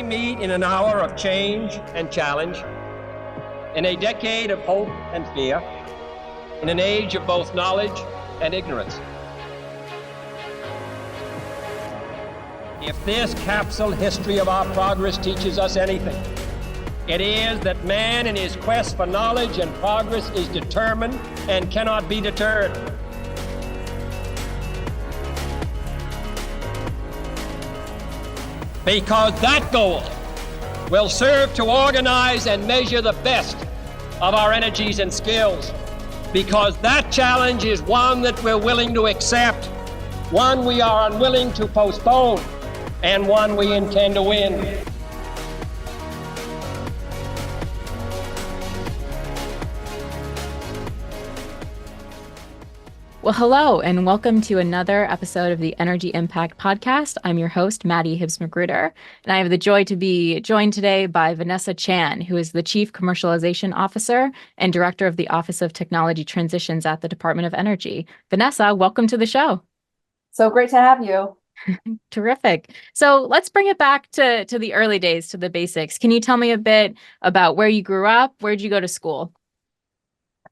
we meet in an hour of change and challenge, in a decade of hope and fear, in an age of both knowledge and ignorance. If this capsule history of our progress teaches us anything, it is that man in his quest for knowledge and progress is determined and cannot be deterred. Because that goal will serve to organize and measure the best of our energies and skills. Because that challenge is one that we're willing to accept, one we are unwilling to postpone, and one we intend to win. Well, hello, and welcome to another episode of the Energy Impact Podcast. I'm your host, Maddie Hibbs-Magruder, and I have the joy to be joined today by Vanessa Chan, who is the Chief Commercialization Officer and Director of the Office of Technology Transitions at the Department of Energy. Vanessa, welcome to the show. So great to have you. Terrific. So let's bring it back to the early days, to the basics. Can you tell me a bit about where you grew up? Where did you go to school?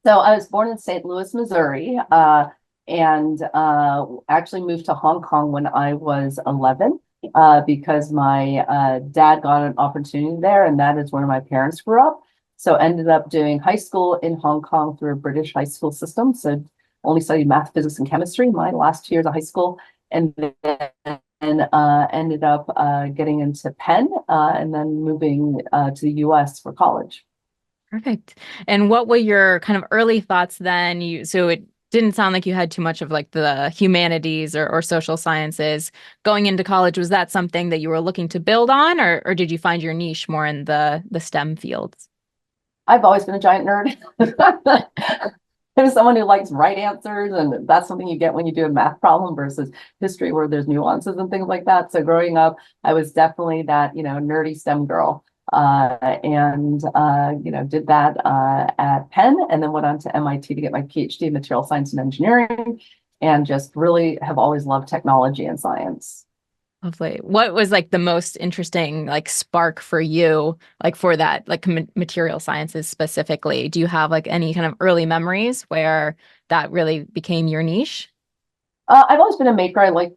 So I was born in St. Louis, Missouri, and actually moved to Hong Kong when I was 11 because my dad got an opportunity there, and that is where my parents grew up. So ended up doing high school in Hong Kong through a British high school system. So only studied math, physics, and chemistry my last 2 years of high school, and then ended up getting into Penn and then moving to the US for college. Perfect. And what were your kind of early thoughts then? So it didn't sound like you had too much of like the humanities or social sciences going into college. Was that something that you were looking to build on, or did you find your niche more in the STEM fields? I've always been a giant nerd. I'm someone who likes right answers, and that's something you get when you do a math problem versus history where there's nuances and things like that. So growing up, I was definitely that, nerdy STEM girl. Did that at Penn, and then went on to MIT to get my PhD in material science and engineering, and just really have always loved technology and science. Lovely. What was like the most interesting spark for you, for that, material sciences specifically? Do you have any kind of early memories where that really became your niche? I've always been a maker. I like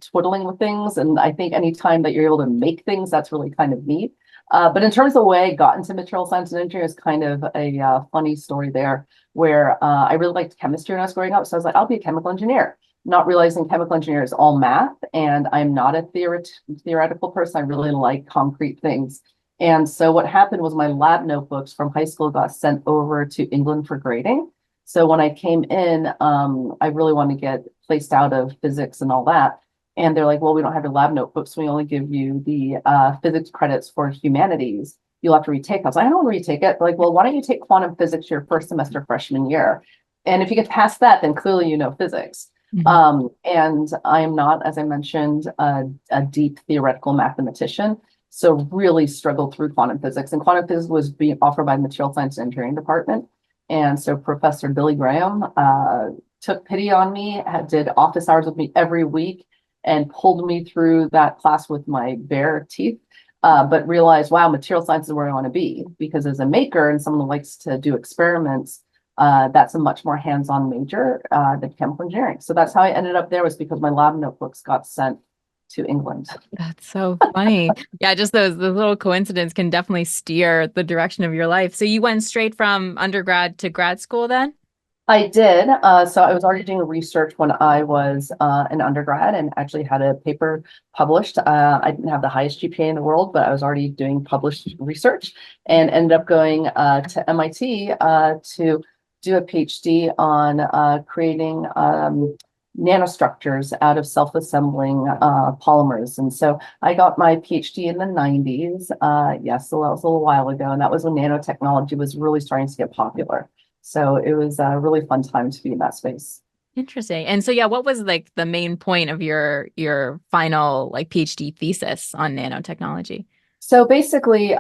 twiddling with things, and I think anytime that you're able to make things, that's really kind of neat. But in terms of the way I got into material science and engineering, is kind of a funny story there, where I really liked chemistry when I was growing up. So I was like, I'll be a chemical engineer, not realizing chemical engineer is all math. And I'm not a theoretical person. I really like concrete things. And so what happened was my lab notebooks from high school got sent over to England for grading. So when I came in, I really wanted to get placed out of physics and all that. And they're like, well, we don't have your lab notebooks. We only give you the physics credits for humanities. You'll have to retake. I was like, I don't want to retake it. They're like, well, why don't you take quantum physics your first semester freshman year? And if you get past that, then clearly you know physics. Mm-hmm. And I'm not, as I mentioned, a deep theoretical mathematician. So really struggled through quantum physics. And quantum physics was being offered by the material science and engineering department. And so Professor Billy Graham took pity on me, did office hours with me every week, and pulled me through that class with my bare teeth, but realized, wow, material science is where I want to be, because as a maker and someone who likes to do experiments, that's a much more hands-on major than chemical engineering. So that's how I ended up there, was because my lab notebooks got sent to England. That's so funny. Yeah, just those little coincidences can definitely steer the direction of your life. So you went straight from undergrad to grad school then? I did. So I was already doing research when I was an undergrad, and actually had a paper published. I didn't have the highest GPA in the world, but I was already doing published research, and ended up going to MIT to do a PhD on creating nanostructures out of self-assembling polymers. And so I got my PhD in the 90s. Yes, so that was a little while ago. And that was when nanotechnology was really starting to get popular. So it was a really fun time to be in that space. Interesting. And so, yeah, what was the main point of your final PhD thesis on nanotechnology? So basically,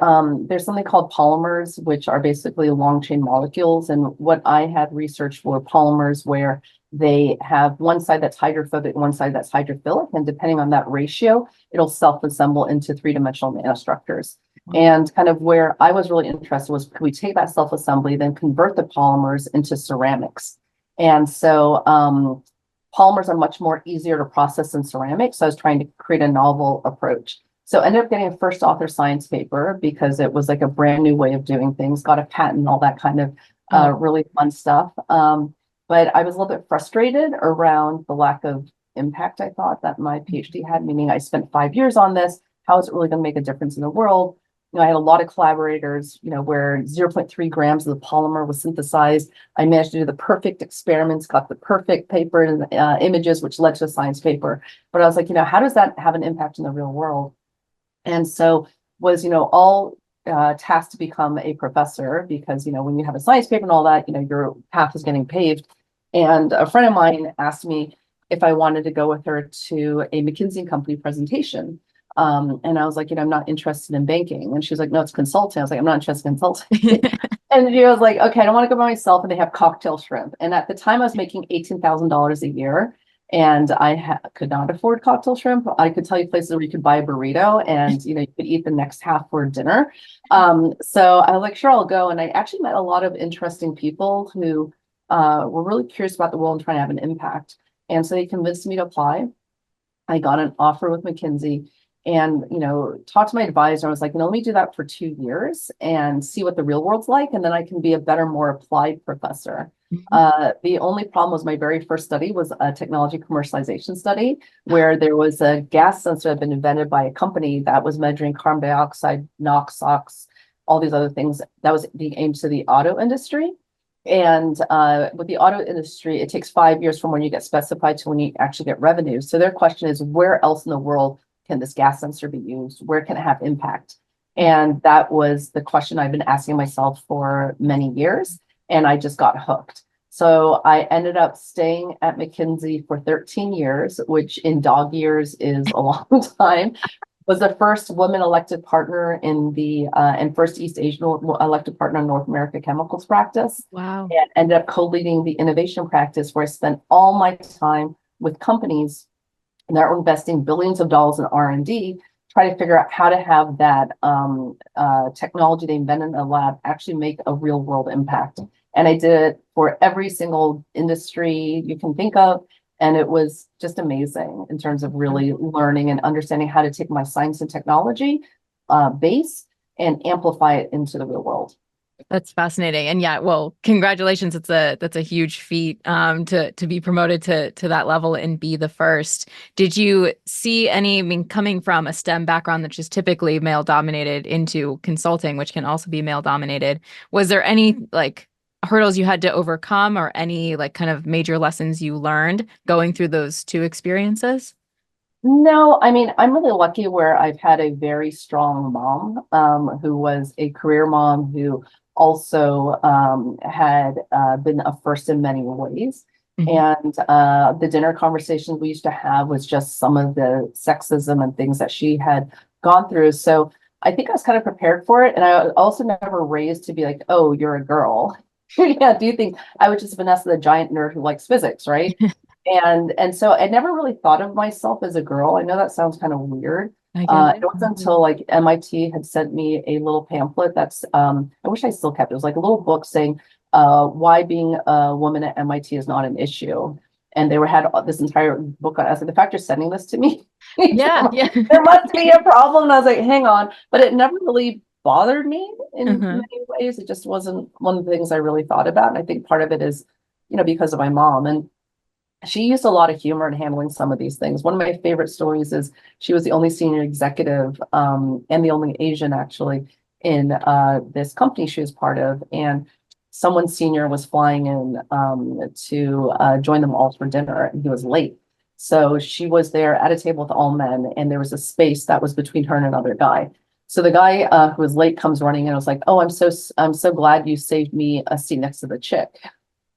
there's something called polymers, which are basically long chain molecules. And what I had researched were polymers where they have one side that's hydrophobic, one side that's hydrophilic, and depending on that ratio, it'll self-assemble into three-dimensional nanostructures. And kind of where I was really interested was, could we take that self-assembly, then convert the polymers into ceramics? And so polymers are much more easier to process than ceramics. So I was trying to create a novel approach. So I ended up getting a first author science paper because it was like a brand new way of doing things, got a patent, all that kind of really fun stuff. But I was a little bit frustrated around the lack of impact I thought that my PhD had, meaning I spent 5 years on this. How is it really going to make a difference in the world? I had a lot of collaborators, where 0.3 grams of the polymer was synthesized. I managed to do the perfect experiments, got the perfect paper and images, which led to a science paper. But I was like, how does that have an impact in the real world? And so was, all tasked to become a professor because, when you have a science paper and all that, your path is getting paved. And a friend of mine asked me if I wanted to go with her to a McKinsey & Company presentation. And I was like, I'm not interested in banking. And she was like, no, it's consulting. I was like, I'm not interested in consulting. And she was like, okay, I don't want to go by myself. And they have cocktail shrimp. And at the time I was making $18,000 a year and I could not afford cocktail shrimp. I could tell you places where you could buy a burrito and, you could eat the next half for dinner. So I was like, sure, I'll go. And I actually met a lot of interesting people who were really curious about the world and trying to have an impact. And so they convinced me to apply. I got an offer with McKinsey. And, talked to my advisor. I was like, let me do that for 2 years and see what the real world's like. And then I can be a better, more applied professor. The only problem was my very first study was a technology commercialization study where there was a gas sensor that had been invented by a company that was measuring carbon dioxide, NOx, SOx, all these other things that was being aimed to the auto industry. And with the auto industry, it takes 5 years from when you get specified to when you actually get revenue. So their question is, where else in the world can this gas sensor be used? Where can it have impact? And that was the question I've been asking myself for many years, and I just got hooked. So I ended up staying at McKinsey for 13 years, which in dog years is a long time. Was the first woman elected partner in the and first East Asian elected partner in North America chemicals practice. Wow. And ended up co-leading the innovation practice where I spent all my time with companies and they're investing billions of dollars in R&D, try to figure out how to have that technology they invented in the lab actually make a real world impact. And I did it for every single industry you can think of. And it was just amazing in terms of really learning and understanding how to take my science and technology base and amplify it into the real world. That's fascinating. And yeah, well, congratulations. That's a huge feat to be promoted to that level and be the first. Did you see any, coming from a STEM background that's just typically male dominated into consulting, which can also be male dominated, was there any hurdles you had to overcome or any kind of major lessons you learned going through those two experiences? No, I'm really lucky where I've had a very strong mom who was a career mom who also had been a first in many ways. And the dinner conversations we used to have was just some of the sexism and things that she had gone through. So I think I was kind of prepared for it. And I was also never raised to be like, oh, you're a girl. Yeah, do you think I was just Vanessa, the giant nerd who likes physics, right? And so I never really thought of myself as a girl. I know that sounds kind of weird. It wasn't until MIT had sent me a little pamphlet that's I wish I still kept it. It was like a little book saying why being a woman at MIT is not an issue. And they had this entire book on. I was like, the fact you're sending this to me, yeah. there must be a problem. And I was like, hang on, but it never really bothered me in many ways. It just wasn't one of the things I really thought about. And I think part of it is, because of my mom. And she used a lot of humor in handling some of these things. One of my favorite stories is she was the only senior executive and the only Asian actually in this company she was part of. And someone senior was flying in to join them all for dinner and he was late. So she was there at a table with all men and there was a space that was between her and another guy. So the guy who was late comes running in and was like, oh, I'm so glad you saved me a seat next to the chick.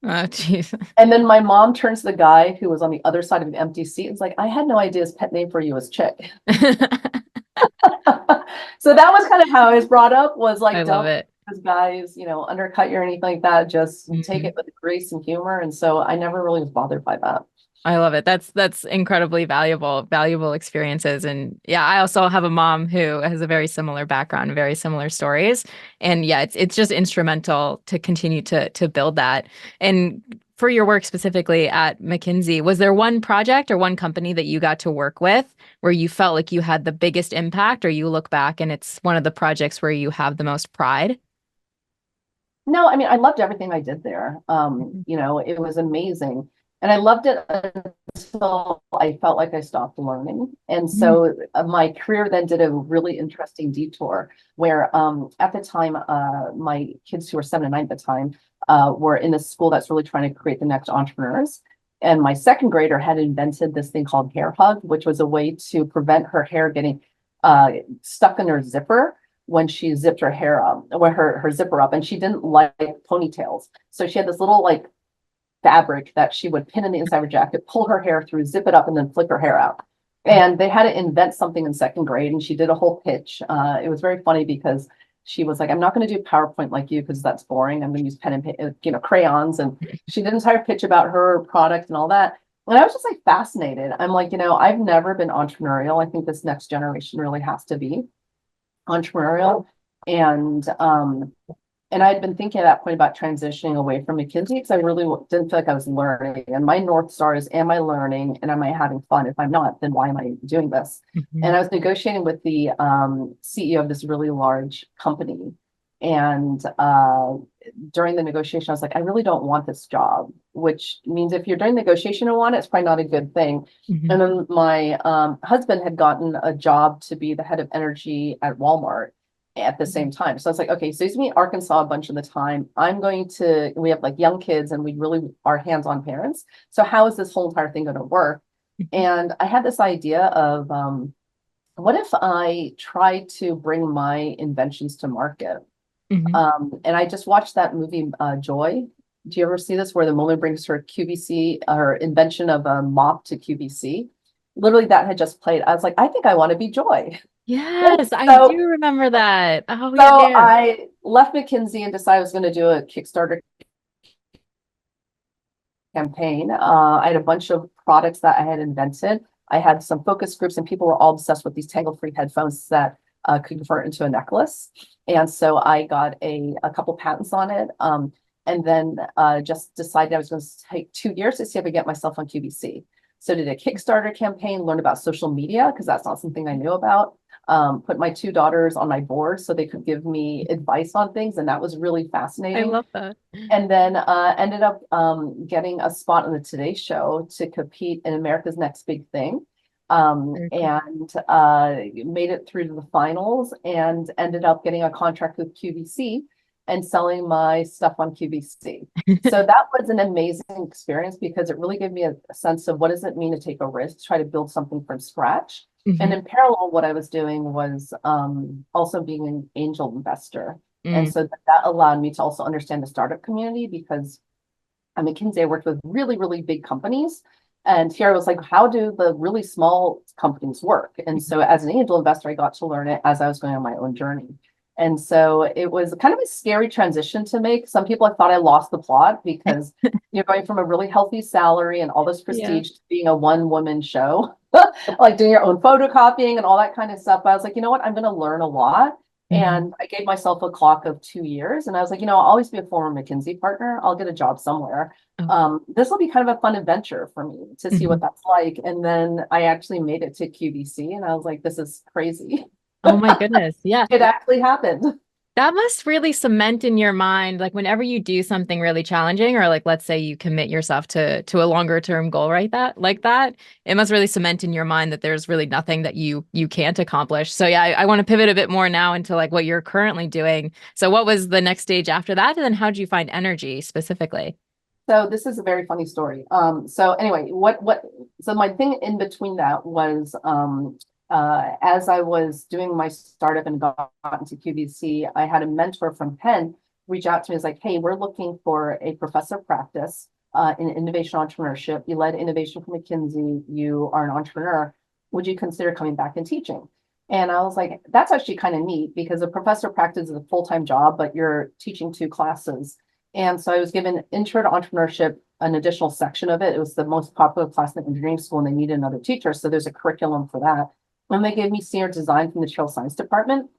Oh, geez. And then my mom turns to the guy who was on the other side of the empty seat and is like, I had no idea his pet name for you was Chick. So that was kind of how I was brought up, was like, I love it. those guys, undercut you or anything like that. Just take Mhm. it with grace and humor. And so I never really was bothered by that. I love it. That's incredibly valuable experiences. And yeah, I also have a mom who has a very similar background, very similar stories. And yeah, it's just instrumental to continue to build that. And for your work specifically at McKinsey, was there one project or one company that you got to work with where you felt like you had the biggest impact, or you look back and it's one of the projects where you have the most pride? No, I mean, I loved everything I did there. Mhm. It was amazing. And I loved it until I felt like I stopped learning. And Mhm. so my career then did a really interesting detour where at the time, my kids who were 7 and 9 at the time were in a school that's really trying to create the next entrepreneurs. And my second grader had invented this thing called Hair Hug, which was a way to prevent her hair getting uh, stuck in her zipper when she zipped her hair up, when her zipper up, and she didn't like ponytails. So she had this little like fabric that she would pin in the inside of her jacket, pull her hair through, zip it up, and then flick her hair out. And they had to invent something in second grade, and she did a whole pitch. It was very funny because she was like, "I'm not going to do PowerPoint like you because that's boring. I'm going to use pen and crayons." And she did an entire pitch about her product and all that. And I was just like fascinated. I'm like, I've never been entrepreneurial. I think this next generation really has to be entrepreneurial. And I had been thinking at that point about transitioning away from McKinsey because I really didn't feel like I was learning. And my North Star is, am I learning and am I having fun? If I'm not, then why am I doing this? And Mhm. I was negotiating with the CEO of this really large company. And during the negotiation, I was like, I really don't want this job, which means if you're doing negotiation and want it, it's probably not a good thing. Mhm. And then my husband had gotten a job to be the head of energy at Walmart at the same time. So I was like, okay, so he's me in Arkansas a bunch of the time. We have like young kids and we really are hands-on parents. So how is this whole entire thing going to work? Mhm. And I had this idea of what if I try to bring my inventions to market? Mhm. And I just watched that movie, Joy. Do you ever see this where the woman brings her QVC, her invention of a mop to QVC? Literally, that had just played. I was like, I think I want to be Joy. Yes, I do So, remember that. Oh yeah, so yeah. I left McKinsey and decided I was going to do a Kickstarter campaign. I had a bunch of products that I had invented. I had some focus groups, and people were all obsessed with these tangle-free headphones that could convert into a necklace. And so I got a couple patents on it. And then just decided I was going to take 2 years to see if I could get myself on QVC. So did a Kickstarter campaign, learned about social media because that's not something I knew about. Put my two daughters on my board so they could give me advice on things, and that was really I fascinating. love that. And then ended up getting a spot on the Today Show to compete in America's Next Big Thing. Very cool. And made it through to the finals and ended up getting a contract with QVC and selling my stuff on QVC. So that was an amazing experience because it really gave me a sense of what does it mean to take a risk, try to build something from scratch. And Mhm. in parallel, what I was doing was also being an angel investor. And Mm. so that allowed me to also understand the startup community because at McKinsey, I worked with really, really big companies. And here I was like, how do the really small companies work? And so as an angel investor, I got to learn it as I was going on my own journey. And so it was kind of a scary transition to make. Some people I thought I lost the plot because you're going from a really healthy salary and all this Yeah. prestige to being a one-woman show, like doing your own photocopying and all that kind of stuff. But I was like, you know what? I'm going to learn a lot. Mhm. And I gave myself a clock of 2 years. And I was like, I'll always be a former McKinsey partner. I'll get a job somewhere. Oh. This will be kind of a fun adventure for me to see what Mhm. that's like. And then I actually made it to QVC and I was like, this is crazy. Oh my goodness. Yeah. It actually happened. That must really cement in your mind, like whenever you do something really challenging, or like let's say you commit yourself to a longer term goal, right? That, it must really cement in your mind that there's really nothing that you can't accomplish. So yeah, I want to pivot a bit more now into like what you're currently doing. So what was the next stage after that? And then how did you find energy specifically? So this is a very funny story. So anyway, so my thing in between that was as I was doing my startup and got into QVC, I had a mentor from Penn reach out to me and was like, hey, we're looking for a professor of practice in innovation entrepreneurship. You led innovation from McKinsey, you are an entrepreneur. Would you consider coming back and teaching? And I was like, that's actually kind of neat because a professor practice is a full-time job, but you're teaching 2 classes. And so I was given intro to entrepreneurship, an additional section of it. It was the most popular class in the engineering school and they needed another teacher. So there's a curriculum for that. And they gave me senior design from the material science department.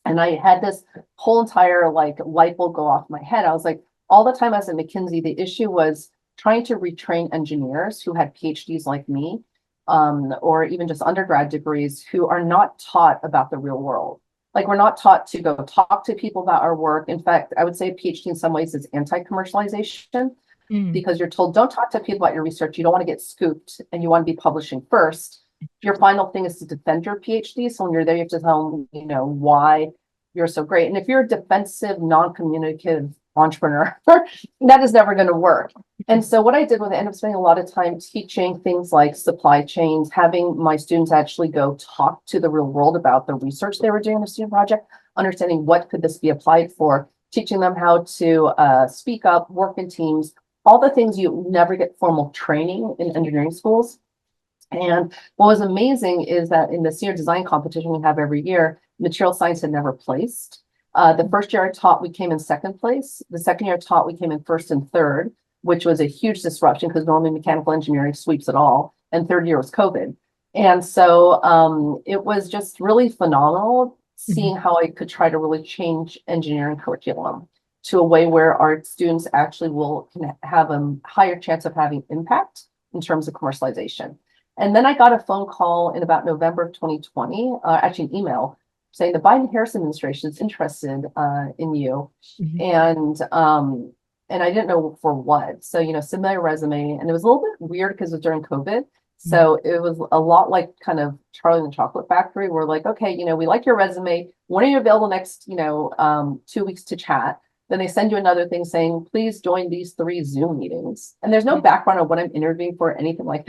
And I had this whole entire like light bulb go off my head. I was like, all the time I was at McKinsey, the issue was trying to retrain engineers who had PhDs like me, or even just undergrad degrees who are not taught about the real world. Like we're not taught to go talk to people about our work. In fact, I would say a PhD in some ways is anti-commercialization because you're told don't talk to people about your research. You don't want to get scooped and you want to be publishing first. Your final thing is to defend your PhD. So when you're there, you have to tell them, why you're so great. And if you're a defensive, non-communicative entrepreneur, that is never going to work. And so what I did was I ended up spending a lot of time teaching things like supply chains, having my students actually go talk to the real world about the research they were doing in a student project, understanding what could this be applied for, teaching them how to speak up, work in teams, all the things you never get formal training in engineering schools. And what was amazing is that in the senior design competition we have every year, material science had never placed. The first year I taught, we came in second place. The second year I taught, we came in first and third, which was a huge disruption because normally mechanical engineering sweeps it all. And third year was COVID. And so it was just really phenomenal seeing how I could try to really change engineering curriculum to a way where our students actually can have a higher chance of having impact in terms of commercialization. And then I got a phone call in about November of 2020, actually an email saying the Biden-Harris administration is interested in you. And I didn't know for what. So, submit a resume. And it was a little bit weird because it was during COVID. So it was a lot like kind of Charlie and the Chocolate Factory. We're like, okay, we like your resume. When are you available next, 2 weeks to chat? Then they send you another thing saying, please join these 3 Zoom meetings. And there's no background on what I'm interviewing for, anything like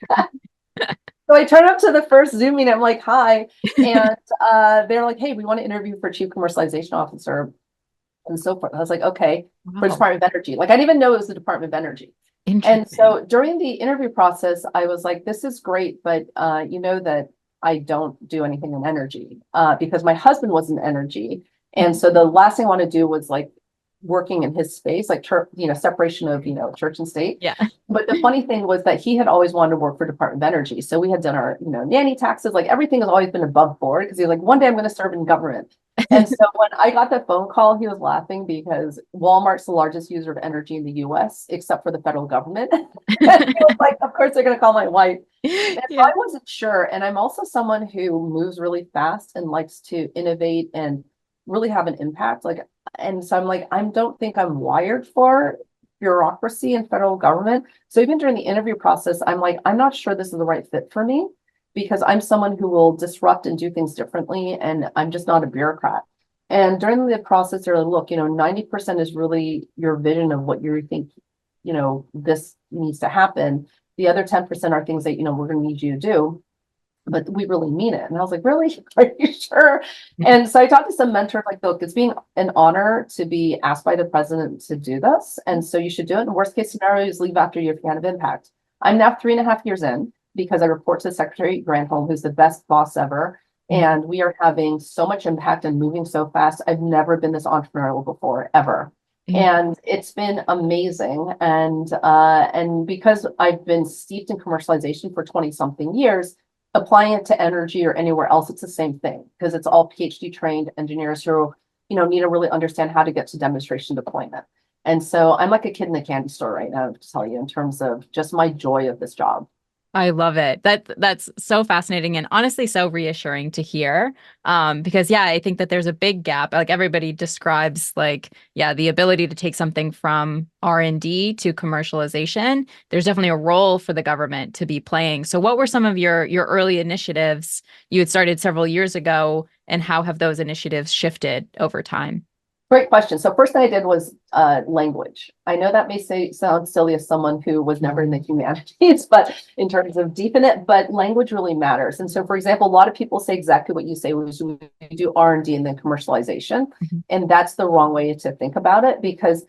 that. So I turn up to the first Zoom meeting. I'm like, hi. And they're like, hey, we want to interview for Chief Commercialization Officer and so forth. I was like, okay, for Department of Energy. Like, I didn't even know it was the Department of Energy. And so during the interview process, I was like, this is great, but you know that I don't do anything in energy because my husband was in energy. And so the last thing I want to do was like working in his space, like separation of church and state. Yeah. But the funny thing was that he had always wanted to work for Department of Energy. So we had done our nanny taxes, like everything has always been above board because he was like, one day I'm going to serve in government. And so when I got the phone call, he was laughing because Walmart's the largest user of energy in the US, except for the federal government. And he was like, of course they're going to call my wife. And I wasn't sure. And I'm also someone who moves really fast and likes to innovate and really have an impact. And so I'm like, I don't think I'm wired for bureaucracy and federal government. So even during the interview process, I'm like, I'm not sure this is the right fit for me because I'm someone who will disrupt and do things differently. And I'm just not a bureaucrat. And during the process, they're like, look, 90% is really your vision of what you think, this needs to happen. The other 10% are things that, we're going to need you to do. But we really mean it. And I was like, really? Are you sure? And so I talked to some mentors like, look, it's being an honor to be asked by the president to do this. And so you should do it. And worst case scenario is leave after you have impact. I'm now 3.5 years in because I report to Secretary Granholm, who's the best boss ever. And we are having so much impact and moving so fast. I've never been this entrepreneurial before, ever. And it's been amazing. And because I've been steeped in commercialization for 20 something years, applying it to energy or anywhere else, it's the same thing because it's all PhD trained engineers who, need to really understand how to get to demonstration deployment. And so I'm like a kid in the candy store right now, to tell you, in terms of just my joy of this job. I love it. That's so fascinating and honestly so reassuring to hear. Because I think that there's a big gap. Like everybody describes the ability to take something from R&D to commercialization. There's definitely a role for the government to be playing. So what were some of your early initiatives you had started several years ago and how have those initiatives shifted over time? Great question. So first thing I did was language. I know that may sound silly as someone who was never in the humanities, but in terms of deep in it, but language really matters. And so, for example, a lot of people say exactly what you say, which is we do R&D and then commercialization. And that's the wrong way to think about it because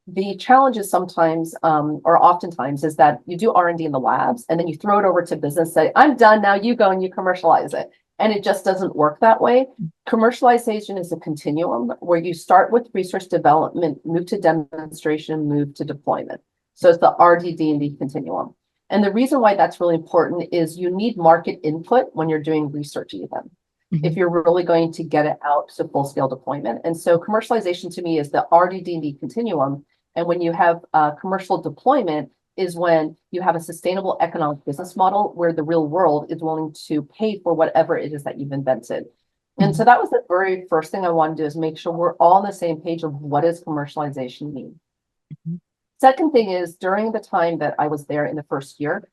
the challenge is sometimes, or oftentimes, is that you do R&D in the labs and then you throw it over to business, say, I'm done now, you go and you commercialize it. And it just doesn't work that way. Commercialization is a continuum where you start with research development, move to demonstration, move to deployment. So it's the RD&D continuum. And the reason why that's really important is you need market input when you're doing research even, if you're really going to get it out to full scale deployment. And so commercialization to me is the RD&D continuum. And when you have commercial deployment is when you have a sustainable economic business model where the real world is willing to pay for whatever it is that you've invented. And so that was the very first thing I want to do, is make sure we're all on the same page of what does commercialization mean. Second thing is, during the time that I was there in the first year,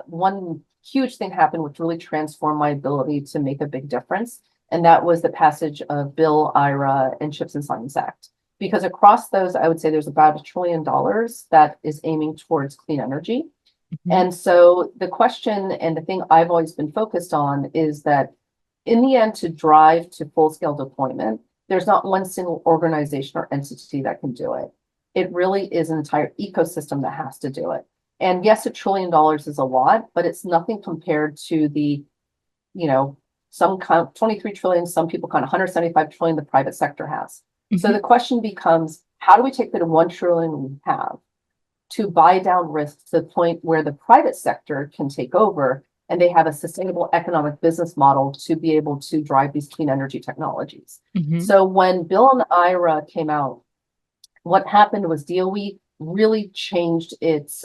one huge thing happened which really transformed my ability to make a big difference. And that was the passage of Bill, IRA, and CHIPS and Science Act. Because across those, I would say there's about $1 trillion that is aiming towards clean energy. And so the question and the thing I've always been focused on is that in the end, to drive to full scale deployment, there's not one single organization or entity that can do it. It really is an entire ecosystem that has to do it. And yes, $1 trillion is a lot, but it's nothing compared to the, some count 23 trillion, some people count 175 trillion the private sector has. So the question becomes, how do we take the 1 trillion we have to buy down risks to the point where the private sector can take over and they have a sustainable economic business model to be able to drive these clean energy technologies? So when Bill and IRA came out, what happened was DOE really changed its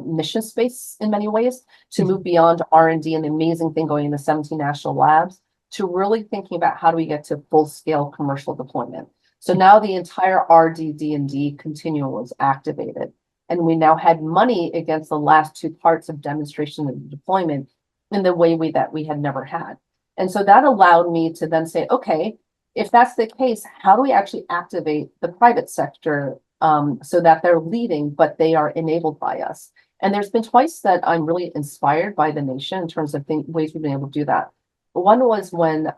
mission space in many ways to move beyond R&D and the amazing thing going in the 17 national labs to really thinking about how do we get to full scale commercial deployment. So now the entire RD&D continuum was activated, and we now had money against the last two parts of demonstration and deployment in the way that we had never had. And so that allowed me to then say, okay, if that's the case, how do we actually activate the private sector so that they're leading, but they are enabled by us? And there's been twice that I'm really inspired by the nation in terms of ways we've been able to do that. One was when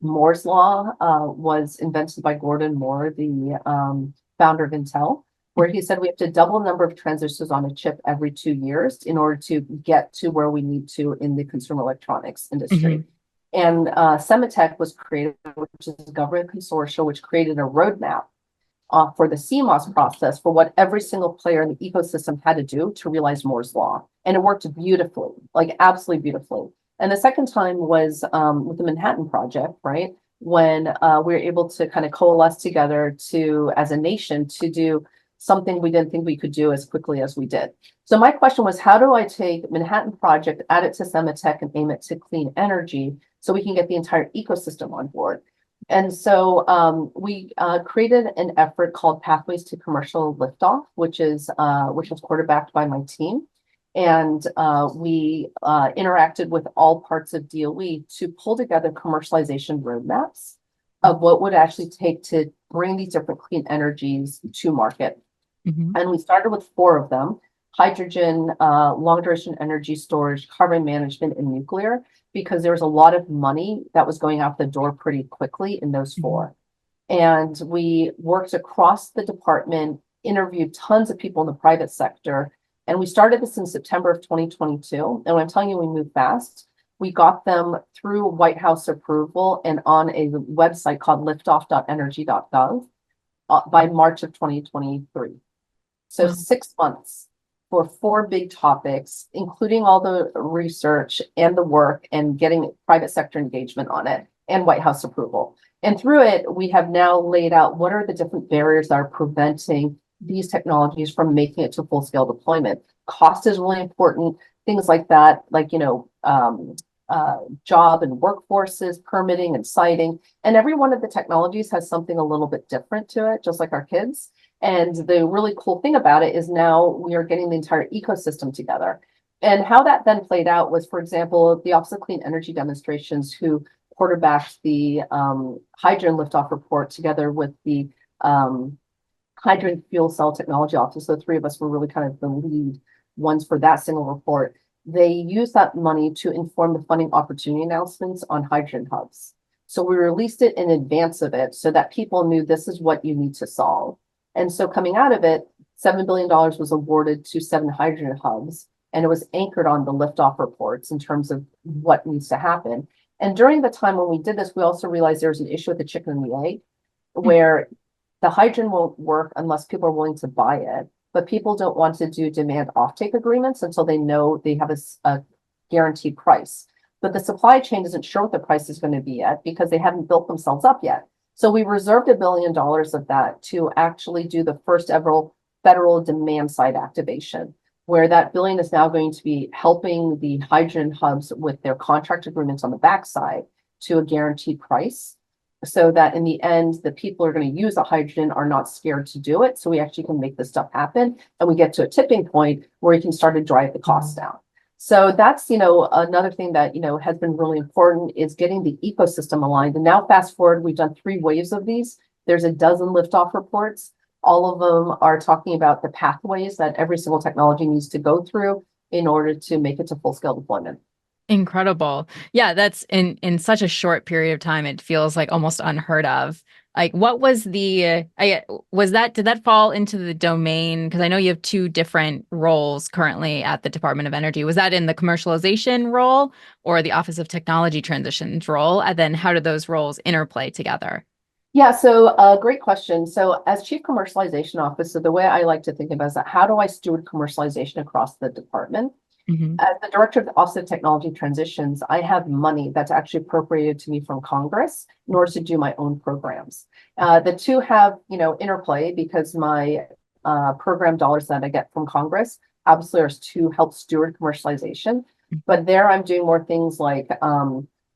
Moore's Law was invented by Gordon Moore, the founder of Intel, where he said we have to double the number of transistors on a chip every 2 years in order to get to where we need to in the consumer electronics industry. And Semitech was created, which is a government consortium, which created a roadmap for the CMOS process for what every single player in the ecosystem had to do to realize Moore's Law. And it worked beautifully, like absolutely beautifully. And the second time was with the Manhattan Project, right? When we were able to kind of coalesce together to, as a nation, to do something we didn't think we could do as quickly as we did. So my question was, how do I take Manhattan Project, add it to Semitech, and aim it to clean energy so we can get the entire ecosystem on board? And so we created an effort called Pathways to Commercial Liftoff, which was quarterbacked by my team. And we interacted with all parts of DOE to pull together commercialization roadmaps of what would actually take to bring these different clean energies to market. And we started with 4 of them: hydrogen, long duration energy storage, carbon management, and nuclear, because there was a lot of money that was going out the door pretty quickly in those 4. And we worked across the department, interviewed tons of people in the private sector. And we started this in September of 2022. And when I'm telling you we moved fast, we got them through White House approval and on a website called liftoff.energy.gov by March of 2023. So 6 months for 4 big topics, including all the research and the work and getting private sector engagement on it and White House approval. And through it, we have now laid out what are the different barriers that are preventing these technologies from making it to full scale deployment. Cost is really important. Things like that, like, job and workforces, permitting and siting. And every one of the technologies has something a little bit different to it, just like our kids. And the really cool thing about it is now we are getting the entire ecosystem together. And how that then played out was, for example, the Office of Clean Energy Demonstrations, who quarterbacked the hydrogen liftoff report together with the hydrogen fuel cell technology office. So the 3 of us were really kind of the lead ones for that single report. They used that money to inform the funding opportunity announcements on hydrogen hubs. So we released it in advance of it so that people knew this is what you need to solve. And so coming out of it, $7 billion was awarded to 7 hydrogen hubs, and it was anchored on the liftoff reports in terms of what needs to happen. And during the time when we did this, we also realized there was an issue with the chicken and the egg, where the hydrogen won't work unless people are willing to buy it. But people don't want to do demand offtake agreements until they know they have a guaranteed price. But the supply chain isn't sure what the price is going to be yet because they haven't built themselves up yet. So we reserved $1 billion of that to actually do the first ever federal demand side activation, where that billion is now going to be helping the hydrogen hubs with their contract agreements on the backside to a guaranteed price, so that in the end, the people who are going to use the hydrogen are not scared to do it. So we actually can make this stuff happen, and we get to a tipping point where we can start to drive the costs down. So that's, another thing that, has been really important is getting the ecosystem aligned. And now fast forward, we've done 3 waves of these. There's a dozen liftoff reports. All of them are talking about the pathways that every single technology needs to go through in order to make it to full scale deployment. Incredible. Yeah, that's in such a short period of time, it feels like almost unheard of. Like, what was did that fall into the domain? Because I know you have 2 different roles currently at the Department of Energy. Was that in the commercialization role or the Office of Technology Transitions role? And then how did those roles interplay together? Yeah, so great question. So as Chief Commercialization Officer, the way I like to think about it is that how do I steward commercialization across the department? As the Director of the Office of Technology Transitions, I have money that's actually appropriated to me from Congress in order to do my own programs. The 2 have, interplay because my program dollars that I get from Congress obviously are to help steward commercialization. But there I'm doing more things like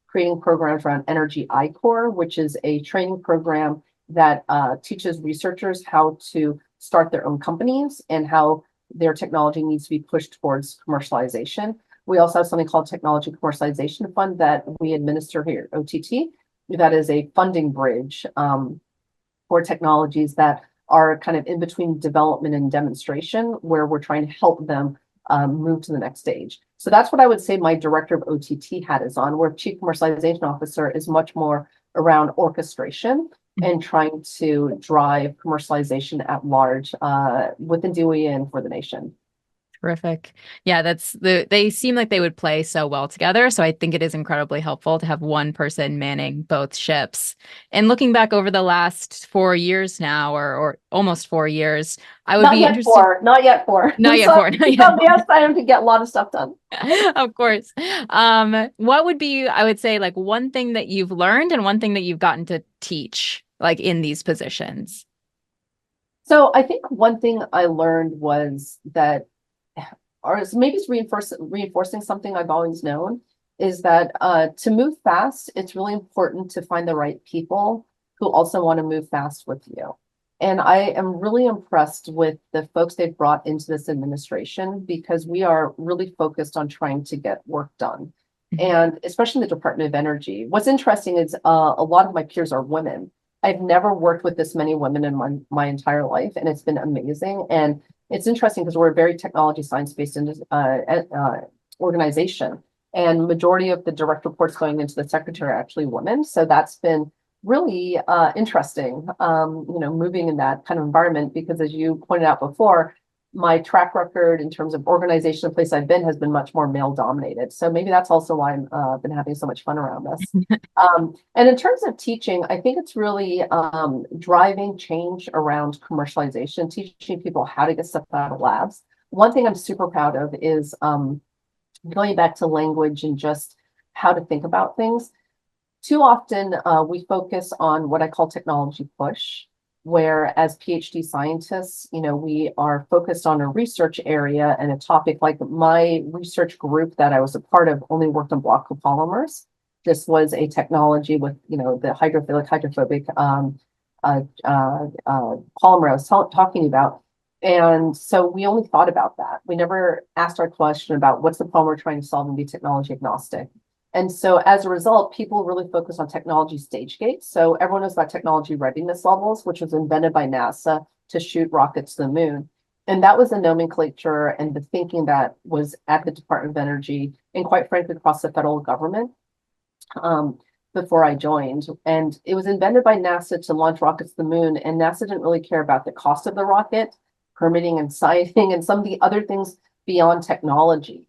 creating programs around Energy I-Core, which is a training program that teaches researchers how to start their own companies and how their technology needs to be pushed towards commercialization. We also have something called Technology Commercialization Fund that we administer here at OTT. That is a funding bridge for technologies that are kind of in between development and demonstration, where we're trying to help them move to the next stage. So that's what I would say my Director of OTT hat is on, where Chief Commercialization Officer is much more around orchestration and trying to drive commercialization at large within DOE and for the nation. Terrific. Yeah, they seem like they would play so well together. So I think it is incredibly helpful to have one person manning both ships. And looking back over the last 4 years now, or almost 4 years, I would be interested. Not yet four. Not yet four. Not yet. Yes, I have to get a lot of stuff done. Of course. What would be, I would say, like one thing that you've learned and one thing that you've gotten to teach, like in these positions? So I think one thing I learned was that, or maybe it's reinforcing something I've always known, is that to move fast, it's really important to find the right people who also want to move fast with you. And I am really impressed with the folks they've brought into this administration, because we are really focused on trying to get work done. And especially in the Department of Energy. What's interesting is a lot of my peers are women. I've never worked with this many women in my entire life, and it's been amazing. And it's interesting because we're a very technology science-based organization, and majority of the direct reports going into the secretary are actually women. So that's been really interesting, moving in that kind of environment, because as you pointed out before, my track record in terms of organization, the place I've been has been much more male dominated. So maybe that's also why I've been having so much fun around this. And in terms of teaching, I think it's really driving change around commercialization, teaching people how to get stuff out of labs. One thing I'm super proud of is going back to language and just how to think about things. Too often we focus on what I call technology push, where as PhD scientists, we are focused on a research area and a topic. Like my research group that I was a part of only worked on block copolymers. This was a technology with, the hydrophilic, hydrophobic polymer I was talking about. And so we only thought about that. We never asked our question about what's the problem we're trying to solve and be technology agnostic. And so as a result, people really focus on technology stage gates. So everyone knows about technology readiness levels, which was invented by NASA to shoot rockets to the moon. And that was the nomenclature and the thinking that was at the Department of Energy and quite frankly across the federal government before I joined. And it was invented by NASA to launch rockets to the moon. And NASA didn't really care about the cost of the rocket, permitting and siting, and some of the other things beyond technology.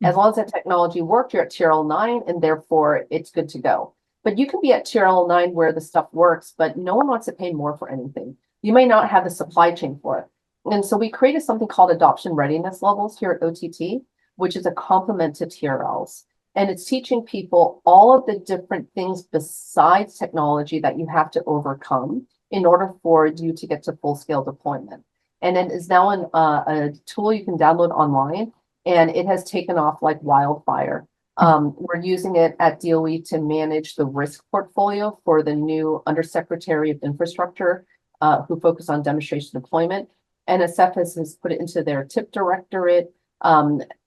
As long as that technology worked, you're at tier L9 and therefore it's good to go. But you can be at tier L9 where the stuff works, but no one wants to pay more for anything. You may not have the supply chain for it. And so we created something called adoption readiness levels here at OTT, which is a complement to TRLs. And it's teaching people all of the different things besides technology that you have to overcome in order for you to get to full scale deployment. And it is now a tool you can download online, and it has taken off like wildfire. We're using it at DOE to manage the risk portfolio for the new Undersecretary of Infrastructure, who focus on demonstration deployment. NSF has put it into their TIP directorate.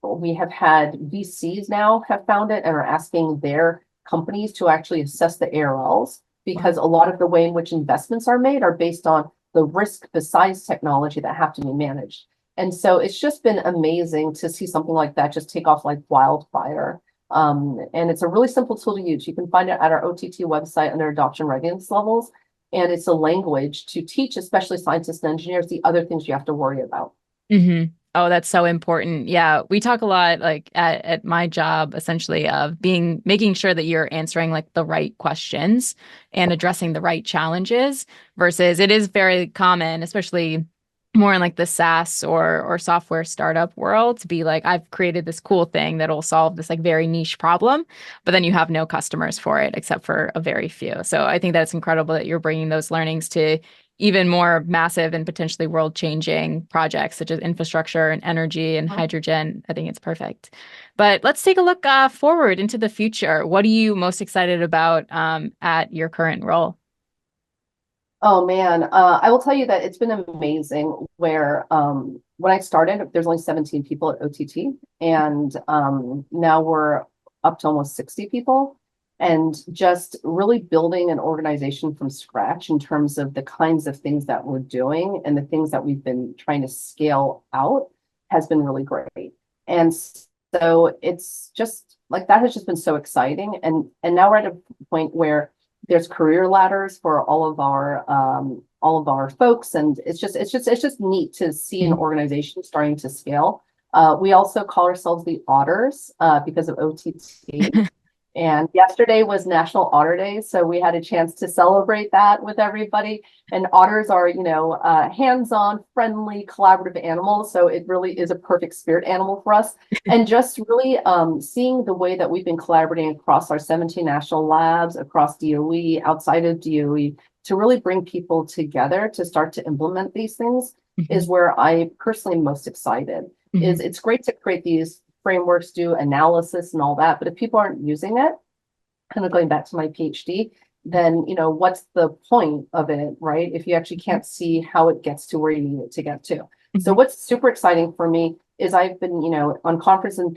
We have had VCs now have found it and are asking their companies to actually assess the ARLs, because a lot of the way in which investments are made are based on the risk besides technology that have to be managed. And so it's just been amazing to see something like that just take off like wildfire. And it's a really simple tool to use. You can find it at our OTT website under adoption readiness levels. And it's a language to teach, especially scientists and engineers, the other things you have to worry about. Mm-hmm. Oh, that's so important. Yeah, we talk a lot like at my job essentially of making sure that you're answering like the right questions and addressing the right challenges versus it is very common, especially more in like the SaaS or software startup world to be like, I've created this cool thing that'll solve this like very niche problem, but then you have no customers for it except for a very few. So I think that's incredible that you're bringing those learnings to even more massive and potentially world-changing projects such as infrastructure and energy and hydrogen. I think it's perfect. But let's take a look forward into the future. What are you most excited about at your current role? Oh man, I will tell you that it's been amazing where when I started, there's only 17 people at OTT, and now we're up to almost 60 people, and just really building an organization from scratch in terms of the kinds of things that we're doing and the things that we've been trying to scale out has been really great. And so it's just like that has just been so exciting. And now we're at a point where there's career ladders for all of our folks, and it's just neat to see an organization starting to scale. We also call ourselves the Otters because of OTT. And yesterday was National Otter Day, so we had a chance to celebrate that with everybody. And otters are, hands-on, friendly, collaborative animals. So it really is a perfect spirit animal for us. And just really seeing the way that we've been collaborating across our 17 national labs, across DOE, outside of DOE, to really bring people together to start to implement these things is where I personally am most excited. It's great to create these frameworks, do analysis and all that, but if people aren't using it, kind of going back to my PhD, then what's the point of it, right? If you actually can't see how it gets to where you need it to get to. So what's super exciting for me is I've been on conference and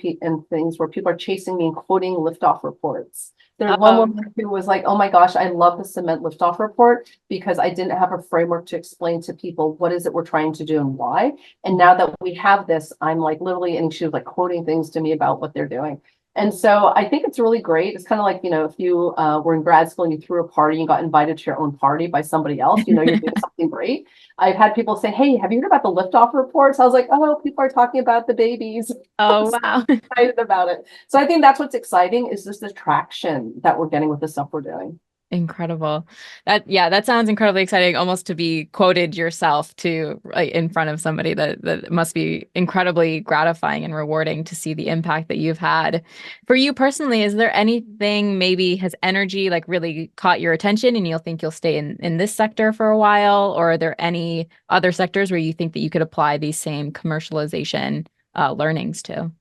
things where people are chasing me and quoting liftoff reports. There's one woman who was like, oh my gosh, I love the cement liftoff report because I didn't have a framework to explain to people what is it we're trying to do and why. And now that we have this, I'm like literally, and she was like quoting things to me about what they're doing. And so I think it's really great. It's kind of like, if you were in grad school and you threw a party and got invited to your own party by somebody else, you're doing something great. I've had people say, hey, have you heard about the liftoff reports? I was like, oh, people are talking about the babies. Oh, wow. Excited about it. So I think that's what's exciting is just the traction that we're getting with the stuff we're doing. Incredible. That sounds incredibly exciting, almost to be quoted yourself to in front of somebody that must be incredibly gratifying and rewarding to see the impact that you've had. For you personally, is there anything, maybe has energy like really caught your attention and you'll think you'll stay in this sector for a while? Or are there any other sectors where you think that you could apply these same commercialization learnings to?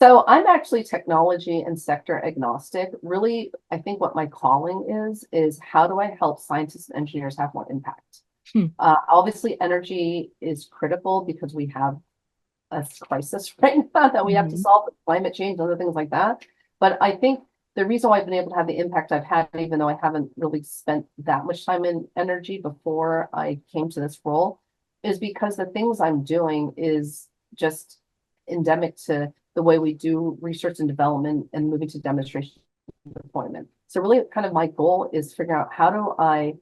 So I'm actually technology and sector agnostic. Really, I think what my calling is how do I help scientists and engineers have more impact? Obviously, energy is critical because we have a crisis right now that we have to solve with climate change and other things like that. But I think the reason why I've been able to have the impact I've had, even though I haven't really spent that much time in energy before I came to this role, is because the things I'm doing is just endemic to the way we do research and development and moving to demonstration deployment. So really kind of my goal is figuring out how do I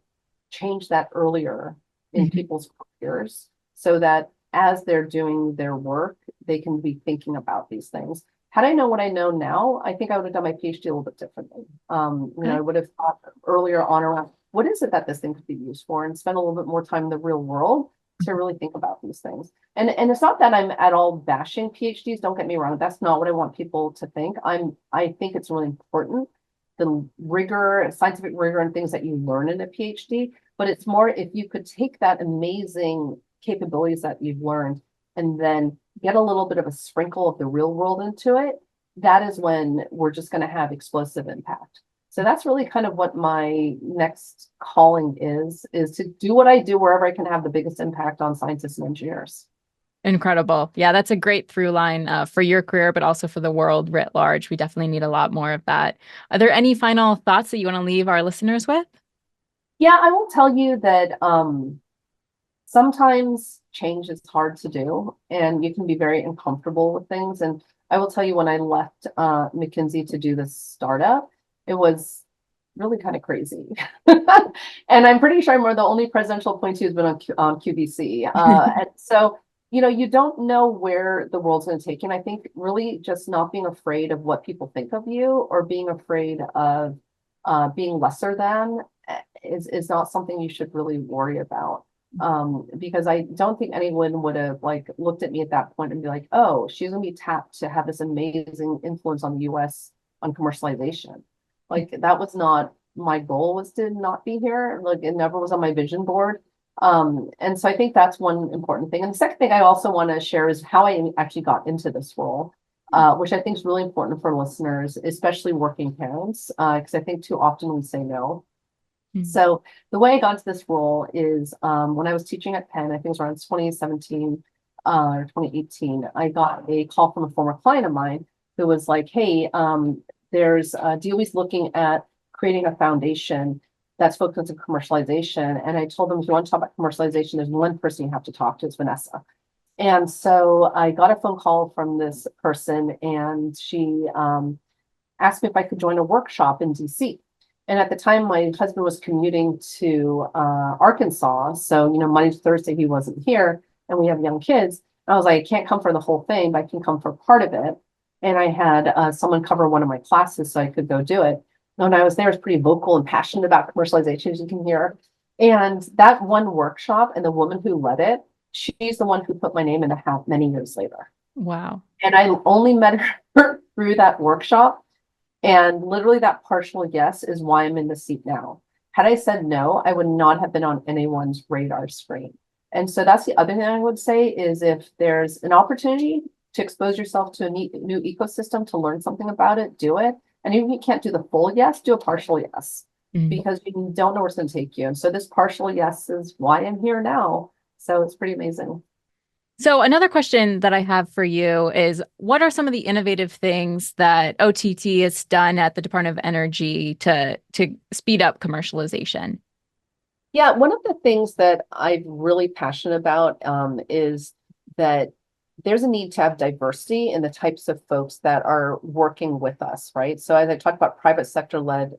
change that earlier in people's careers so that as they're doing their work, they can be thinking about these things. Had I known what I know now, I think I would have done my PhD a little bit differently. I would have thought earlier on around what is it that this thing could be used for, and spend a little bit more time in the real world to really think about these things. And it's not that I'm at all bashing PhDs, don't get me wrong. That's not what I want people to think. I think it's really important, the rigor, scientific rigor and things that you learn in a PhD, but it's more if you could take that amazing capabilities that you've learned and then get a little bit of a sprinkle of the real world into it, that is when we're just going to have explosive impact. So that's really kind of what my next calling is to do what I do wherever I can have the biggest impact on scientists and engineers. Incredible. Yeah, that's a great through line for your career, but also for the world writ large. We definitely need a lot more of that. Are there any final thoughts that you want to leave our listeners with? Yeah, I will tell you that sometimes change is hard to do and you can be very uncomfortable with things. And I will tell you, when I left McKinsey to do this startup, it was really kind of crazy. And I'm pretty sure I'm the only presidential appointee who's been on QVC. And so, you don't know where the world's going to take you. And I think really just not being afraid of what people think of you or being afraid of being lesser than is not something you should really worry about. Because I don't think anyone would have looked at me at that point and be like, oh, she's gonna be tapped to have this amazing influence on the US on commercialization. That was not my goal, was to not be here. It never was on my vision board. And so I think that's one important thing. And the second thing I also want to share is how I actually got into this role, which I think is really important for listeners, especially working parents, because I think too often we say no. So the way I got into this role is when I was teaching at Penn, I think it was around 2017 or 2018, I got a call from a former client of mine who was like, hey, there's DOE's looking at creating a foundation that's focused on commercialization. And I told them, if you want to talk about commercialization, there's one person you have to talk to, it's Vanessa. And so I got a phone call from this person and she asked me if I could join a workshop in DC. And at the time, my husband was commuting to Arkansas. So, Monday to Thursday, he wasn't here and we have young kids. And I was like, I can't come for the whole thing, but I can come for part of it. And I had someone cover one of my classes so I could go do it. When I was there, I was pretty vocal and passionate about commercialization, as you can hear. And that one workshop and the woman who led it, she's the one who put my name in the hat many years later. Wow. And I only met her through that workshop. And literally that partial yes is why I'm in the seat now. Had I said no, I would not have been on anyone's radar screen. And so that's the other thing I would say is if there's an opportunity to expose yourself to a new ecosystem, to learn something about it, do it. And even if you can't do the full yes, do a partial yes, because you don't know where it's going to take you. And so this partial yes is why I'm here now. So it's pretty amazing. So another question that I have for you is, what are some of the innovative things that OTT has done at the Department of Energy to speed up commercialization? Yeah, one of the things that I'm really passionate about is that there's a need to have diversity in the types of folks that are working with us, right? So as I talked about private sector-led,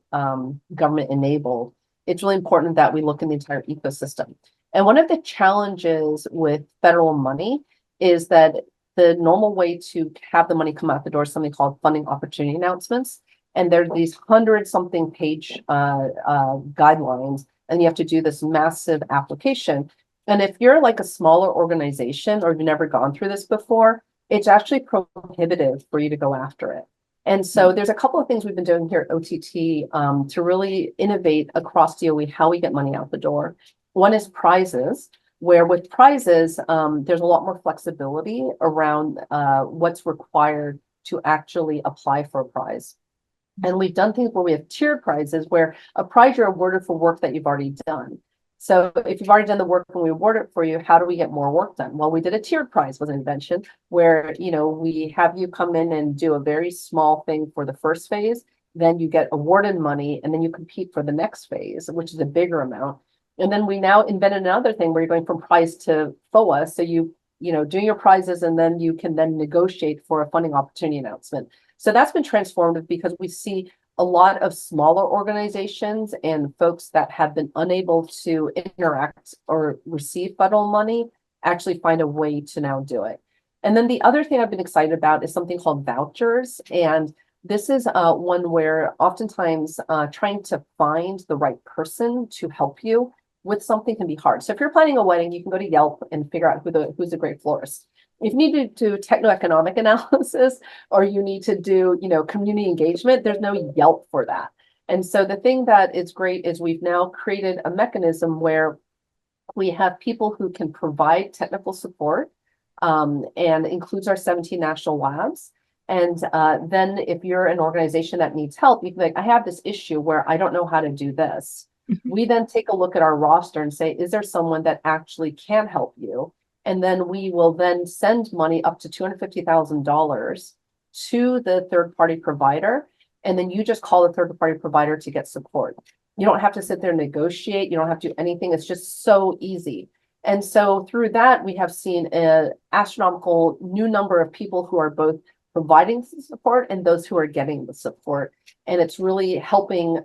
government enabled, it's really important that we look in the entire ecosystem. And one of the challenges with federal money is that the normal way to have the money come out the door is something called funding opportunity announcements. And there's these 100-something page guidelines, and you have to do this massive application. And if you're like a smaller organization or you've never gone through this before, it's actually prohibitive for you to go after it. And so there's a couple of things we've been doing here at OTT to really innovate across DOE how we get money out the door. One is prizes, where with prizes, there's a lot more flexibility around what's required to actually apply for a prize. And we've done things where we have tiered prizes, where a prize you're awarded for work that you've already done. So if you've already done the work and we award it for you, how do we get more work done? Well, we did a tiered prize, was an invention, where we have you come in and do a very small thing for the first phase, then you get awarded money, and then you compete for the next phase, which is a bigger amount. And then we now invented another thing where you're going from prize to FOA. So you do your prizes, and then you can then negotiate for a funding opportunity announcement. So that's been transformative because we see a lot of smaller organizations and folks that have been unable to interact or receive federal money actually find a way to now do it. And then the other thing I've been excited about is something called vouchers. And this is one where oftentimes trying to find the right person to help you with something can be hard. So if you're planning a wedding, you can go to Yelp and figure out who's a great florist. If you need to do techno-economic analysis or you need to do, community engagement, there's no Yelp for that. And so the thing that is great is we've now created a mechanism where we have people who can provide technical support and includes our 17 national labs. And then if you're an organization that needs help, you can be like, I have this issue where I don't know how to do this. We then take a look at our roster and say, is there someone that actually can help you? And then we will then send money up to $250,000 to the third-party provider. And then you just call the third-party provider to get support. You don't have to sit there and negotiate. You don't have to do anything. It's just so easy. And so through that, we have seen an astronomical new number of people who are both providing support and those who are getting the support. And it's really helping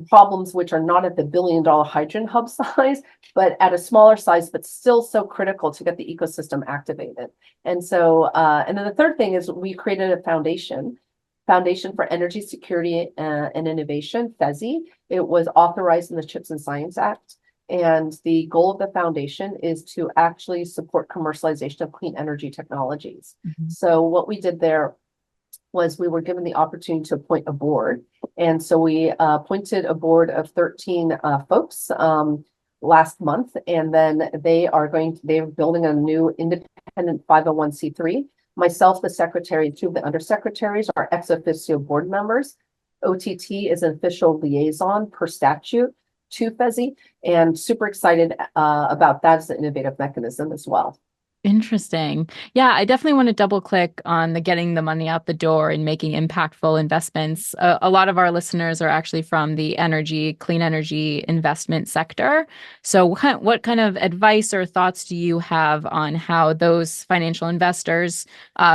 problems which are not at the billion-dollar hydrogen hub size, but at a smaller size, but still so critical to get the ecosystem activated. And so, and then the third thing is we created a Foundation for Energy Security and Innovation, FESI. It was authorized in the CHIPS and Science Act. And the goal of the foundation is to actually support commercialization of clean energy technologies. So what we did there was we were given the opportunity to appoint a board. And so we appointed a board of 13 folks last month. And then they're building a new independent 501c3. Myself, the secretary, and two of the undersecretaries are ex officio board members. OTT is an official liaison per statute to FESI, and super excited about that as an innovative mechanism as well. Interesting. Yeah, I definitely want to double click on the getting the money out the door and making impactful investments. A lot of our listeners are actually from the clean energy investment sector. So what kind of advice or thoughts do you have on how those financial investors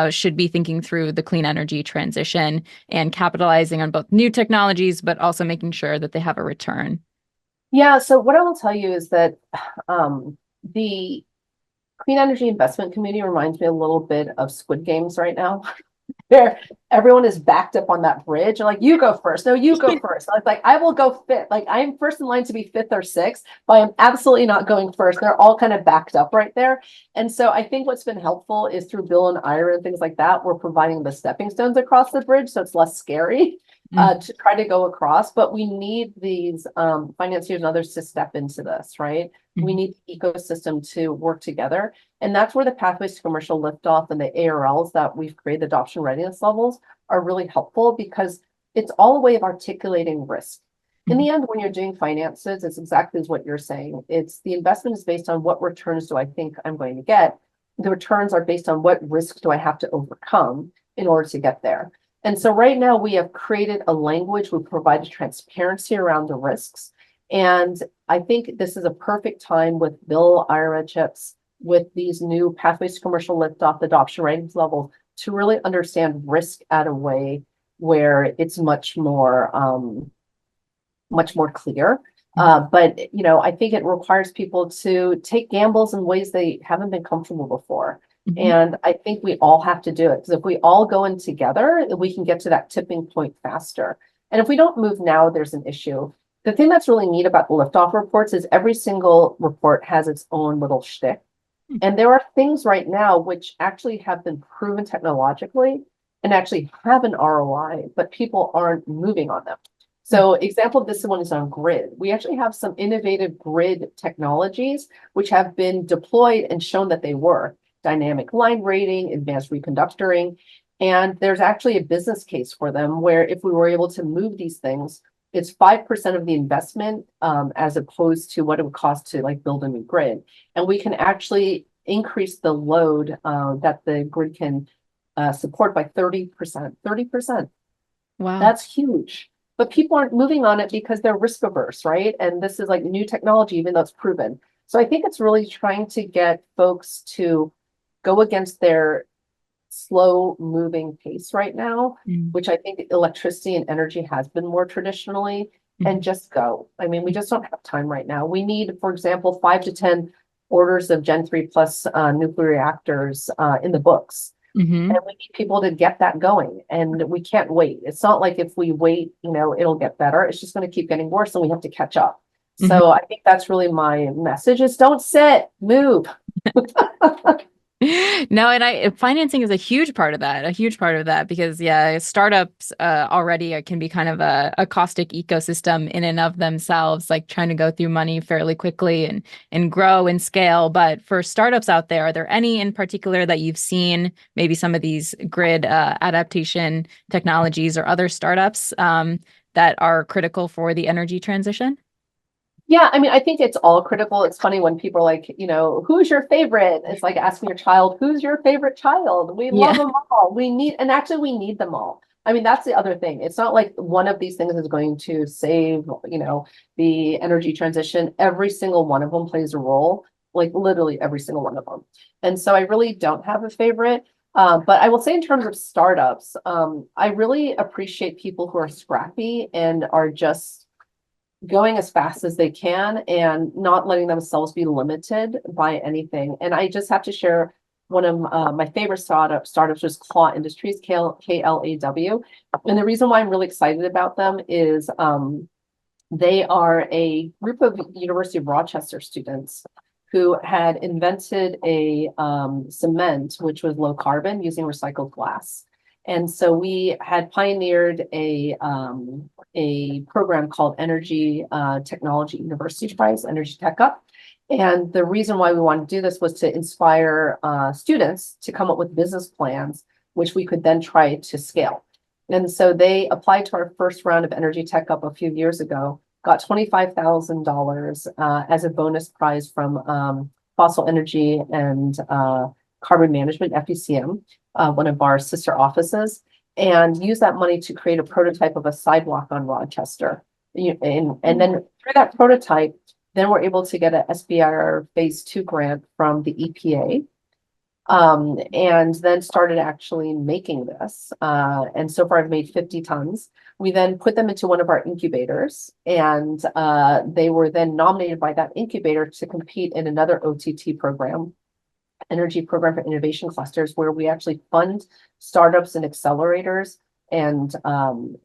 should be thinking through the clean energy transition and capitalizing on both new technologies, but also making sure that they have a return? Yeah, so what I will tell you is that the Clean Energy Investment Committee reminds me a little bit of Squid Games right now. Where everyone is backed up on that bridge. And like, you go first. No, you go first. I was like, I will go fifth. Like, I'm first in line to be fifth or sixth, but I'm absolutely not going first. They're all kind of backed up right there. And so I think what's been helpful is through Bill and Ira and things like that, we're providing the stepping stones across the bridge. So it's less scary to try to go across. But we need these financiers and others to step into this, right? We need the ecosystem to work together. And that's where the pathways to commercial liftoff and the ARLs that we've created, adoption readiness levels, are really helpful because it's all a way of articulating risk. In the end, when you're doing finances, it's exactly as what you're saying. It's the investment is based on what returns do I think I'm going to get. The returns are based on what risk do I have to overcome in order to get there. And so right now we have created a language, we provide transparency around the risks. And I think this is a perfect time with Bill, IRA chips, with these new pathways to commercial liftoff, adoption readiness level, to really understand risk at a way where it's much more clear. But I think it requires people to take gambles in ways they haven't been comfortable before. And I think we all have to do it, because if we all go in together, we can get to that tipping point faster. And if we don't move now, there's an issue. The thing that's really neat about the liftoff reports is every single report has its own little shtick. And there are things right now which actually have been proven technologically and actually have an ROI, but people aren't moving on them. So example of this one is on grid. We actually have some innovative grid technologies which have been deployed and shown that they work. Dynamic line rating, advanced reconductoring. And there's actually a business case for them where if we were able to move these things, it's 5% of the investment as opposed to what it would cost to like build a new grid. And we can actually increase the load that the grid can support by 30%. 30%. Wow. That's huge. But people aren't moving on it because they're risk averse, right? And this is like new technology, even though it's proven. So I think it's really trying to get folks to go against their slow moving pace right now, which I think electricity and energy has been more traditionally, and just go. I mean, we just don't have time right now. We need, for example, 5 to 10 orders of Gen 3 plus nuclear reactors in the books. Mm-hmm. And we need people to get that going, and we can't wait. It's not like if we wait, it'll get better. It's just going to keep getting worse and we have to catch up. Mm-hmm. So I think that's really my message is don't sit, move. No, and financing is a huge part of that, because startups already can be kind of a caustic ecosystem in and of themselves, like trying to go through money fairly quickly and grow and scale. But for startups out there, are there any in particular that you've seen, maybe some of these grid adaptation technologies or other startups that are critical for the energy transition? Yeah, I mean, I think it's all critical. It's funny when people are like, who's your favorite? It's like asking your child, who's your favorite child? We love them all. We need them all. I mean, that's the other thing. It's not like one of these things is going to save, the energy transition. Every single one of them plays a role, like literally every single one of them. And so I really don't have a favorite. But I will say in terms of startups, I really appreciate people who are scrappy and are just going as fast as they can and not letting themselves be limited by anything. And I just have to share one of my favorite startups was Claw Industries, KLAW. And the reason why I'm really excited about them is they are a group of University of Rochester students who had invented a cement, which was low carbon using recycled glass. And so we had pioneered a program called Energy Technology University Prize, Energy Tech Up. And the reason why we wanted to do this was to inspire students to come up with business plans, which we could then try to scale. And so they applied to our first round of Energy Tech Up a few years ago, got $25,000 as a bonus prize from Fossil Energy and Carbon Management, FECM, one of our sister offices, and use that money to create a prototype of a sidewalk on Rochester. And then through that prototype, then we're able to get a SBIR phase 2 grant from the EPA. And then started actually making this. And so far I've made 50 tons. We then put them into one of our incubators, and they were then nominated by that incubator to compete in another OTT program, Energy Program for Innovation Clusters, where we actually fund startups and accelerators and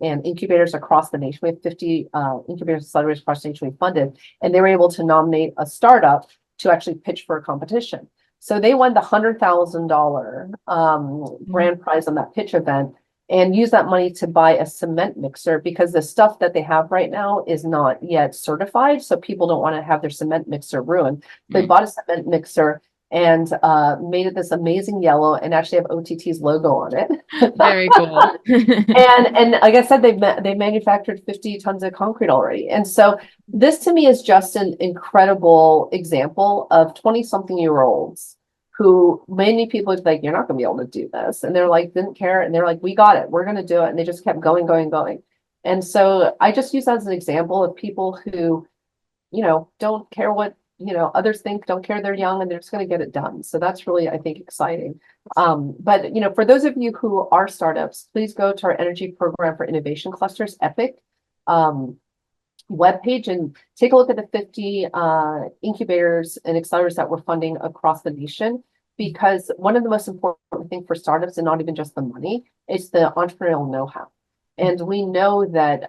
incubators across the nation. We have 50 incubators and accelerators across the nation we funded, and they were able to nominate a startup to actually pitch for a competition. So they won the $100,000 grand prize on that pitch event and use that money to buy a cement mixer, because the stuff that they have right now is not yet certified. So people don't want to have their cement mixer ruined. They bought a cement mixer and made it this amazing yellow and actually have OTT's logo on it. Very cool. and like I said, they manufactured 50 tons of concrete already. And so this to me is just an incredible example of 20-something-year-olds who many people are like, you're not gonna be able to do this. And they're like, didn't care. And they're like, we got it. We're gonna do it. And they just kept going. And so I just use that as an example of people who, don't care what others think, don't care they're young, and they're just going to get it done. So that's really, I think, exciting. But for those of you who are startups, please go to our Energy Program for Innovation Clusters, EPIC, webpage, and take a look at the 50 incubators and accelerators that we're funding across the nation. Because one of the most important things for startups, and not even just the money, is the entrepreneurial know-how. And we know that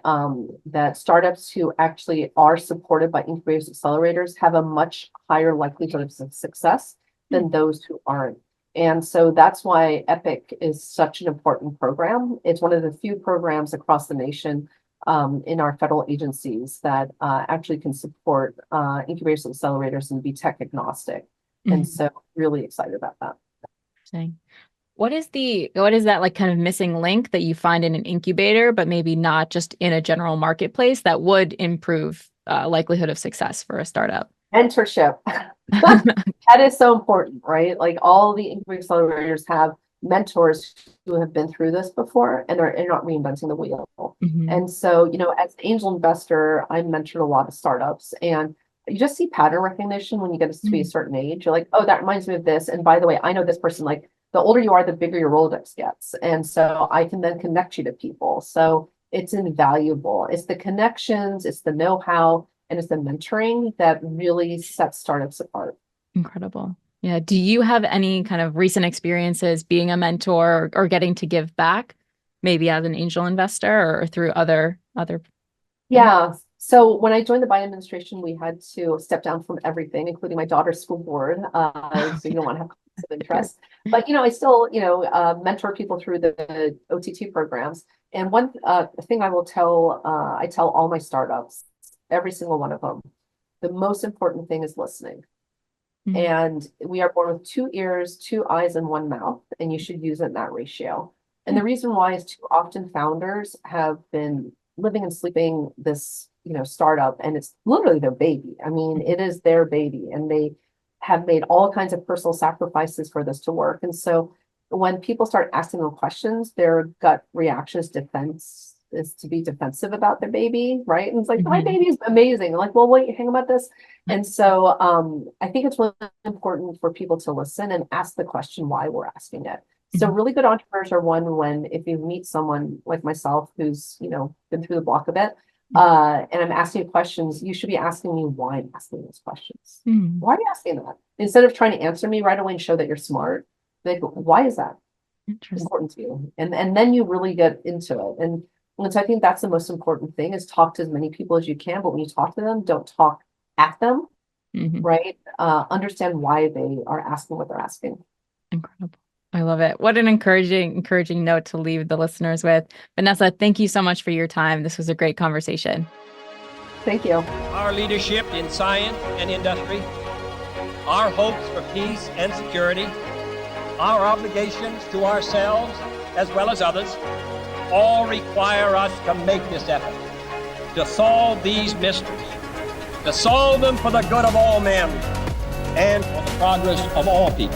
that startups who actually are supported by incubators and accelerators have a much higher likelihood of success than those who aren't. And so that's why EPIC is such an important program. It's one of the few programs across the nation in our federal agencies that actually can support incubators and accelerators and be tech agnostic. And so really excited about that. Interesting. What is that like kind of missing link that you find in an incubator, but maybe not just in a general marketplace, that would improve likelihood of success for a startup? Mentorship. That is so important, right? Like all the incubator accelerators have mentors who have been through this before, and they're not reinventing the wheel. And so, as an angel investor, I mentored a lot of startups, and you just see pattern recognition when you get to be a certain age. You're like, oh, that reminds me of this. And by the way, I know this person. Like, the older you are, the bigger your Rolodex gets. And so I can then connect you to people. So it's invaluable. It's the connections, it's the know-how, and it's the mentoring that really sets startups apart. Incredible. Yeah. Do you have any kind of recent experiences being a mentor or getting to give back, maybe as an angel investor or through other things? Yeah. So when I joined the Biden administration, we had to step down from everything, including my daughter's school board. So you don't want to have conflicts of interest. But I still, mentor people through the OTT programs. And one thing I will tell, I tell all my startups, every single one of them, the most important thing is listening. And we are born with 2 ears, 2 eyes, and 1 mouth, and you should use it in that ratio. And the reason why is too often founders have been living and sleeping this, startup, and it's literally their baby. I mean, it is their baby, and they have made all kinds of personal sacrifices for this to work. And so when people start asking them questions, their gut reaction is to be defensive about their baby, right? And it's like, my baby is amazing. I'm like, well, wait, hang about this. And so I think it's really important for people to listen and ask the question why we're asking it. So really good entrepreneurs are one when if you meet someone like myself who's, been through the block a bit, and I'm asking you questions, you should be asking me why I'm asking those questions. Why are you asking that? Instead of trying to answer me right away and show that you're smart, like, why is that important to you? And then you really get into it. And so I think that's the most important thing is talk to as many people as you can, but when you talk to them, don't talk at them, right? Understand why they are asking what they're asking. Incredible. I love it. What an encouraging note to leave the listeners with. Vanessa, thank you so much for your time. This was a great conversation. Thank you. Our leadership in science and industry, our hopes for peace and security, our obligations to ourselves as well as others, all require us to make this effort, to solve these mysteries, to solve them for the good of all men and for the progress of all people.